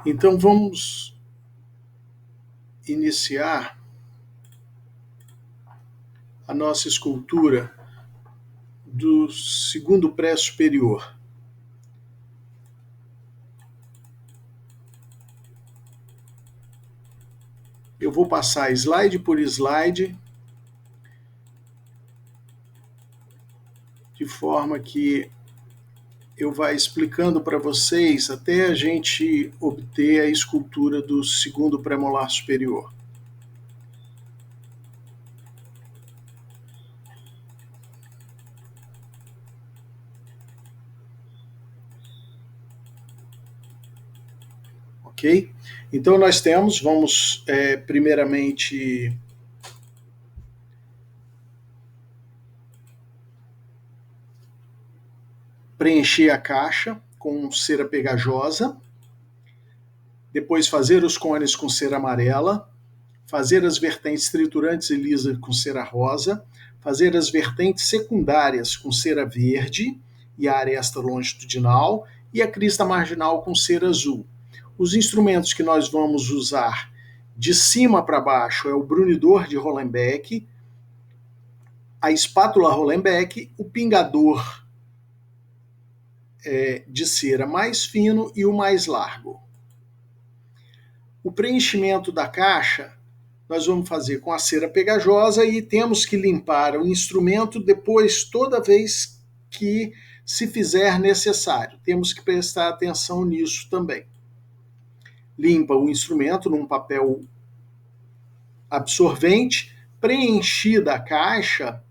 Então vamos iniciar a nossa escultura do segundo pré-superior. Eu vou passar slide por slide, de forma que eu vá explicando para vocês até a gente obter a escultura do segundo premolar superior. Ok? Então nós temos, vamos primeiramente preencher a caixa com cera pegajosa, depois fazer os cones com cera amarela, fazer as vertentes triturantes e lisas com cera rosa, fazer as vertentes secundárias com cera verde e a aresta longitudinal e a crista marginal com cera azul. Os instrumentos que nós vamos usar de cima para baixo é o brunidor de Hollenbeck, a espátula Hollenbeck, o pingador de cera mais fino e o mais largo. O preenchimento da caixa nós vamos fazer com a cera pegajosa e temos que limpar o instrumento depois, toda vez que se fizer necessário. Temos que prestar atenção nisso também. Limpa o instrumento num papel absorvente. Preenchida a caixa,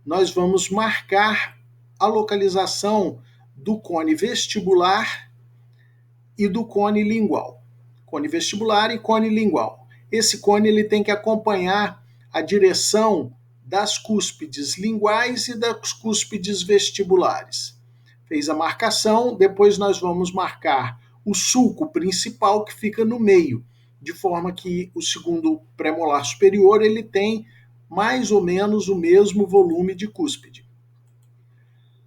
nós vamos marcar a localização do cone vestibular e do cone lingual. Cone vestibular e cone lingual. Esse cone ele tem que acompanhar a direção das cúspides linguais e das cúspides vestibulares. Fez a marcação, depois nós vamos marcar o sulco principal que fica no meio, de forma que o segundo premolar superior ele tem mais ou menos o mesmo volume de cúspide.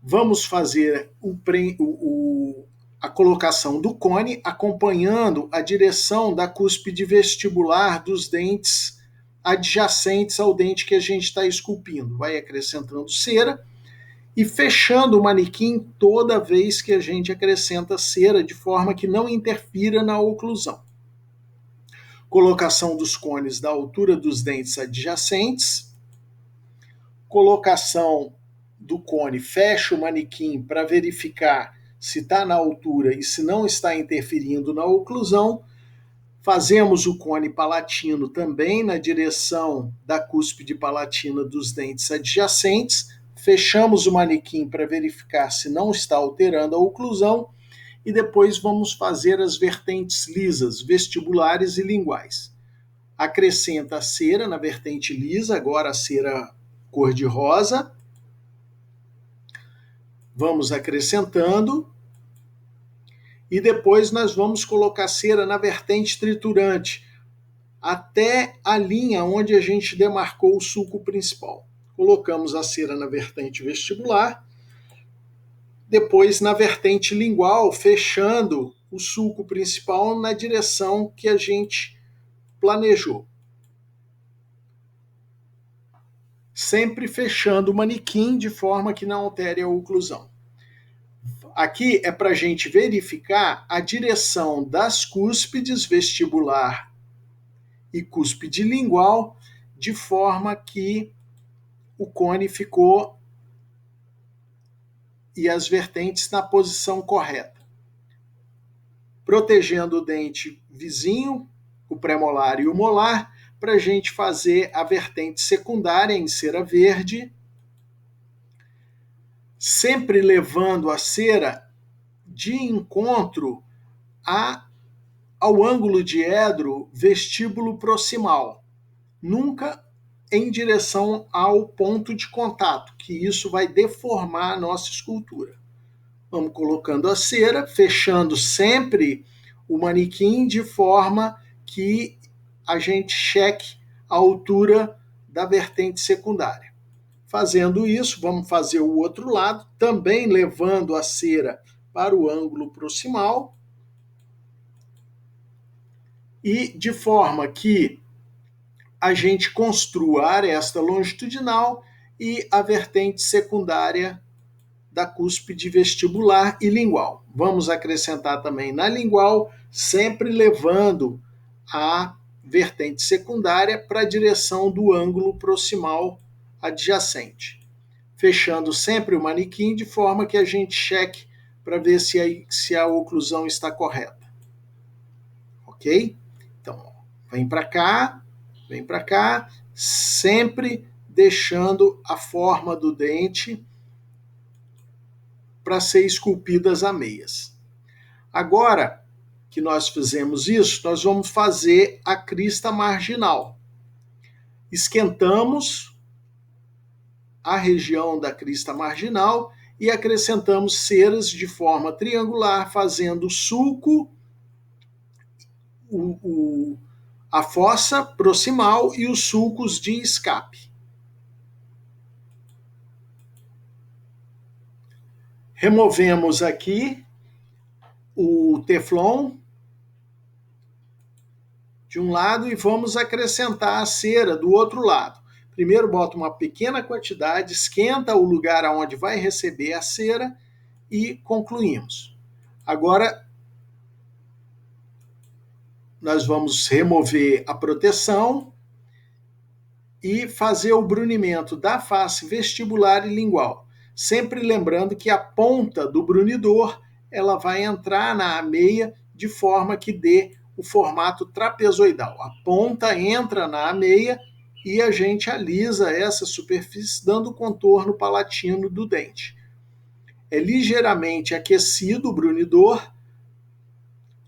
Vamos fazer a colocação do cone acompanhando a direção da cúspide vestibular dos dentes adjacentes ao dente que a gente está esculpindo. Vai acrescentando cera e fechando o manequim toda vez que a gente acrescenta cera, de forma que não interfira na oclusão. Colocação dos cones da altura dos dentes adjacentes. Colocação do cone, fecha o manequim para verificar se está na altura e se não está interferindo na oclusão. Fazemos o cone palatino também na direção da cúspide palatina dos dentes adjacentes. Fechamos o manequim para verificar se não está alterando a oclusão. E depois vamos fazer as vertentes lisas, vestibulares e linguais. Acrescenta a cera na vertente lisa, agora a cera cor-de-rosa. Vamos acrescentando. E depois nós vamos colocar cera na vertente triturante, até a linha onde a gente demarcou o sulco principal. Colocamos a cera na vertente vestibular. Depois na vertente lingual, fechando o sulco principal na direção que a gente planejou. Sempre fechando o manequim de forma que não altere a oclusão. Aqui é para a gente verificar a direção das cúspides vestibular e cúspide lingual, de forma que o cone ficou e as vertentes na posição correta. Protegendo o dente vizinho, o premolar e o molar, para a gente fazer a vertente secundária em cera verde, sempre levando a cera de encontro ao ângulo diedro vestíbulo proximal, nunca em direção ao ponto de contato, que isso vai deformar a nossa escultura. Vamos colocando a cera, fechando sempre o manequim de forma que a gente cheque a altura da vertente secundária. Fazendo isso, vamos fazer o outro lado, também levando a cera para o ângulo proximal, e de forma que a gente construa a aresta longitudinal e a vertente secundária da cúspide vestibular e lingual. Vamos acrescentar também na lingual, sempre levando a vertente secundária para a direção do ângulo proximal adjacente. Fechando sempre o manequim de forma que a gente cheque para ver se a oclusão está correta. Ok? Então, vem para cá, sempre deixando a forma do dente para ser esculpidas as meias. Agora que nós fizemos isso, nós vamos fazer a crista marginal. Esquentamos a região da crista marginal e acrescentamos ceras de forma triangular, fazendo sulco, a fossa proximal e os sulcos de escape. Removemos aqui o teflon de um lado e vamos acrescentar a cera do outro lado. Primeiro bota uma pequena quantidade, esquenta o lugar onde vai receber a cera e concluímos. Agora nós vamos remover a proteção e fazer o brunimento da face vestibular e lingual. Sempre lembrando que a ponta do brunidor ela vai entrar na ameia de forma que dê o formato trapezoidal. A ponta entra na ameia e a gente alisa essa superfície, dando o contorno palatino do dente. É ligeiramente aquecido o brunidor,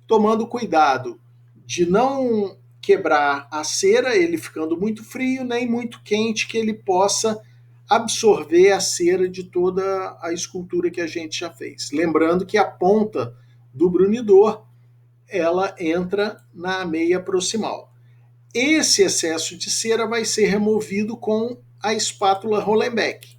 tomando cuidado de não quebrar a cera, ele ficando muito frio, nem muito quente, que ele possa absorver a cera de toda a escultura que a gente já fez. Lembrando que a ponta do brunidor ela entra na meia proximal. Esse excesso de cera vai ser removido com a espátula Rollenbeck.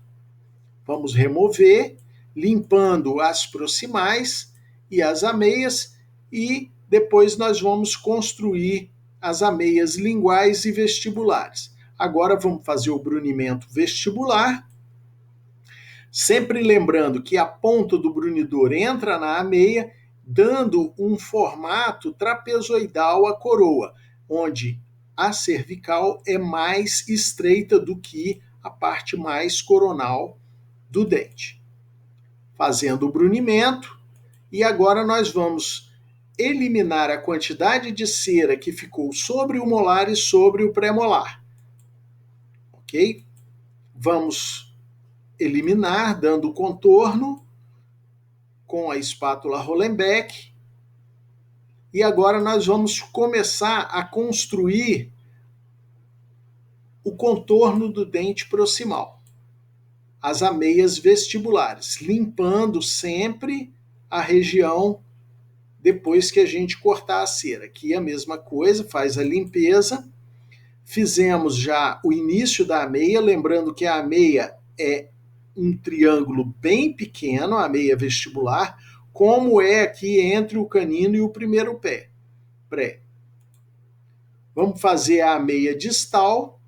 Vamos remover, limpando as proximais e as ameias, e depois nós vamos construir as ameias linguais e vestibulares. Agora vamos fazer o brunimento vestibular, sempre lembrando que a ponta do brunidor entra na ameia, dando um formato trapezoidal à coroa, onde a cervical é mais estreita do que a parte mais coronal do dente. Fazendo o brunimento, e agora nós vamos eliminar a quantidade de cera que ficou sobre o molar e sobre o pré-molar. Ok? Vamos eliminar, dando contorno com a espátula Rollenbeck. E agora nós vamos começar a construir o contorno do dente proximal, as ameias vestibulares, limpando sempre a região depois que a gente cortar a cera. Aqui é a mesma coisa, faz a limpeza. Fizemos já o início da ameia, lembrando que a ameia é um triângulo bem pequeno, a ameia vestibular, como é aqui entre o canino e o primeiro pé. Pré. Vamos fazer a ameia distal,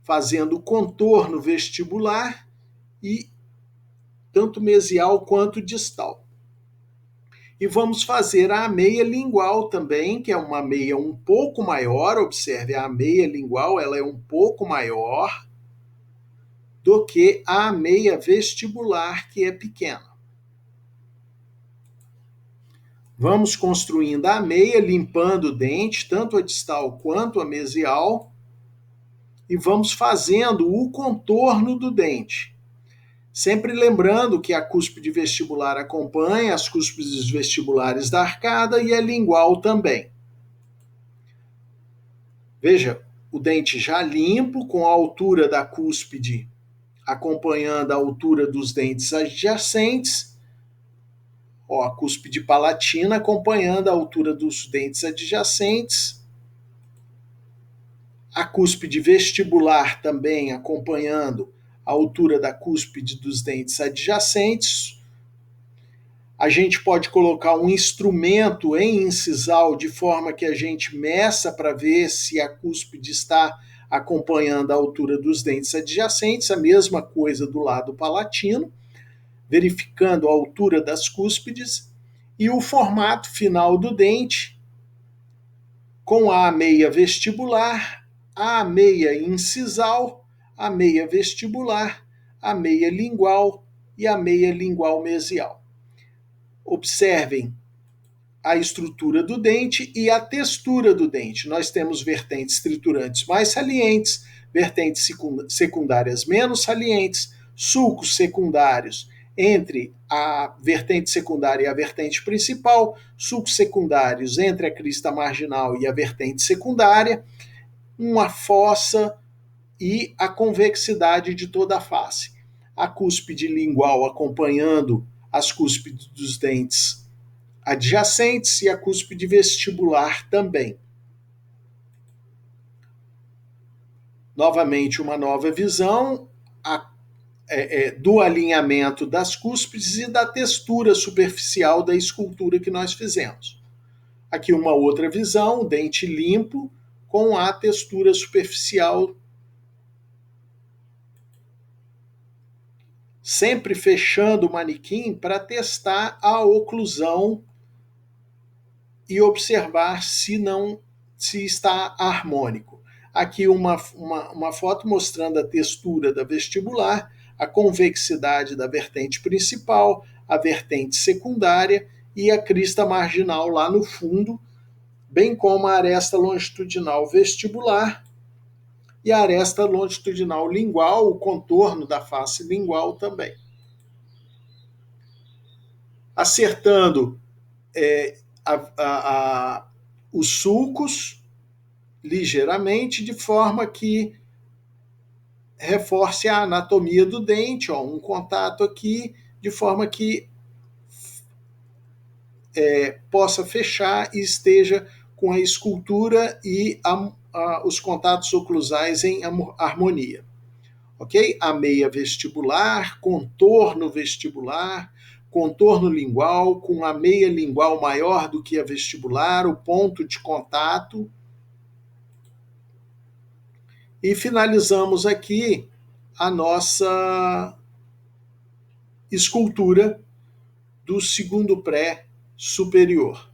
fazendo o contorno vestibular e tanto mesial quanto distal. E vamos fazer a ameia lingual também, que é uma ameia um pouco maior. Observe, a ameia lingual ela é um pouco maior do que a ameia vestibular, que é pequena. Vamos construindo a ameia, limpando o dente, tanto a distal quanto a mesial, e vamos fazendo o contorno do dente. Sempre lembrando que a cúspide vestibular acompanha as cúspides vestibulares da arcada e a lingual também. Veja, o dente já limpo, com a altura da cúspide acompanhando a altura dos dentes adjacentes. Ó, a cúspide palatina acompanhando a altura dos dentes adjacentes. A cúspide vestibular também acompanhando a a altura da cúspide dos dentes adjacentes. A gente pode colocar um instrumento em incisal de forma que a gente meça para ver se a cúspide está acompanhando a altura dos dentes adjacentes, a mesma coisa do lado palatino, verificando a altura das cúspides, e o formato final do dente, com a meia vestibular, a meia incisal, a meia vestibular, a meia lingual e a meia lingual mesial. Observem a estrutura do dente e a textura do dente. Nós temos vertentes triturantes mais salientes, vertentes secundárias menos salientes, sulcos secundários entre a vertente secundária e a vertente principal, sulcos secundários entre a crista marginal e a vertente secundária, uma fossa e a convexidade de toda a face. A cúspide lingual acompanhando as cúspides dos dentes adjacentes e a cúspide vestibular também. Novamente, uma nova visão do alinhamento das cúspides e da textura superficial da escultura que nós fizemos. Aqui uma outra visão, dente limpo com a textura superficial, sempre fechando o manequim para testar a oclusão e observar se está harmônico. Aqui uma foto mostrando a textura da vestibular, a convexidade da vertente principal, a vertente secundária e a crista marginal lá no fundo, bem como a aresta longitudinal vestibular e a aresta longitudinal lingual, o contorno da face lingual também. Acertando os sulcos ligeiramente, de forma que reforce a anatomia do dente, um contato aqui, de forma que possa fechar e esteja com a escultura e os contatos oclusais em harmonia. Ok? A meia vestibular, contorno lingual, com a meia lingual maior do que a vestibular, o ponto de contato. E finalizamos aqui a nossa escultura do segundo pré superior.